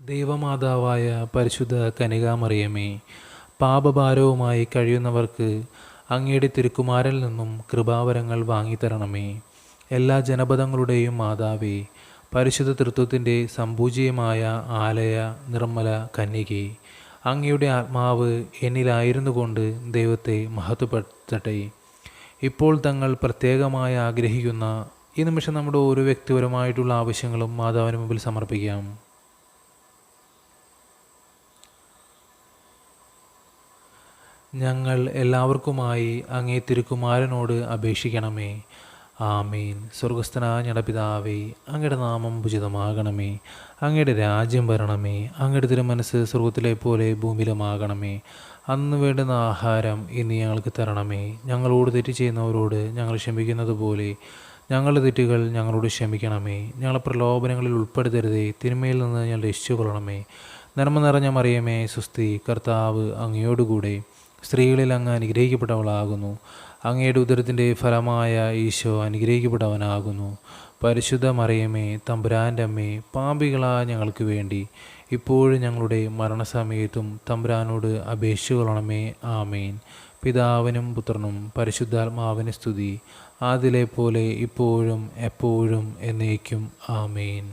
ദൈവമാതാവായ പരിശുദ്ധ കന്യകാമറിയമേ, പാപഭാരവുമായി കഴിയുന്നവർക്ക് അങ്ങയുടെ തിരുക്കുമാരനിൽ നിന്നും കൃപാവരങ്ങൾ വാങ്ങിത്തരണമേ. എല്ലാ ജനപദങ്ങളുടെയും മാതാവേ, പരിശുദ്ധ തൃത്വത്തിൻ്റെ സംപൂജ്യമായ ആലയ നിർമ്മല കന്യകേ, അങ്ങയുടെ ആത്മാവ് എന്നിലായിരുന്നു കൊണ്ട് ദൈവത്തെ മഹത്വപ്പെടുത്തട്ടെ. ഇപ്പോൾ തങ്ങൾ പ്രത്യേകമായി ആഗ്രഹിക്കുന്ന ഈ നിമിഷം നമ്മുടെ ഓരോ വ്യക്തിപരമായിട്ടുള്ള ആവശ്യങ്ങളും മാതാവിന് മുമ്പിൽ സമർപ്പിക്കാം. ഞങ്ങൾ എല്ലാവർക്കുമായി അങ്ങേ തിരുക്കുമാരനോട് അപേക്ഷിക്കണമേ. ആമീൻ. സ്വർഗസ്ഥനായ ഞങ്ങളുടെ പിതാവേ, അങ്ങയുടെ നാമം ഉചിതമാകണമേ. അങ്ങയുടെ രാജ്യം വരണമേ. അങ്ങയുടെ തിരുമനസ്സ് സ്വർഗത്തിലെ പോലെ ഭൂമിയിലുമാകണമേ. അന്ന് വേണ്ടുന്ന ആഹാരം ഇന്ന് ഞങ്ങൾക്ക് തരണമേ. ഞങ്ങളോട് തെറ്റ് ചെയ്യുന്നവരോട് ഞങ്ങൾ ക്ഷമിക്കുന്നത് പോലെ ഞങ്ങളുടെ തെറ്റുകൾ ഞങ്ങളോട് ക്ഷമിക്കണമേ. ഞങ്ങളെ പ്രലോഭനങ്ങളിൽ ഉൾപ്പെടുത്തരുതേ, തിന്മയിൽ നിന്ന് ഞങ്ങൾ രക്ഷിച്ചുകൊള്ളണമേ. നന്മ നിറഞ്ഞ മറിയമേ, സുസ്തി, കർത്താവ് അങ്ങയോടുകൂടെ സ്ത്രീകളിൽ അങ്ങ് അനുഗ്രഹിക്കപ്പെട്ടവളാകുന്നു. അങ്ങയുടെ ഉദരത്തിൻ്റെ ഫലമായ ഈശോ അനുഗ്രഹിക്കപ്പെട്ടവനാകുന്നു. പരിശുദ്ധ മറിയമേ, തമ്പുരാൻ്റെ അമ്മേ, പാപികളായ ഞങ്ങൾക്ക് വേണ്ടി ഇപ്പോഴും ഞങ്ങളുടെ മരണസമയത്തും തമ്പുരാനോട് അപേക്ഷിച്ചുകൊള്ളണമേ. ആമേൻ. പിതാവിനും പുത്രനും പരിശുദ്ധാത്മാവിന് സ്തുതി, ആദിലെ പോലെ ഇപ്പോഴും എപ്പോഴും എന്നേക്കും. ആമേൻ.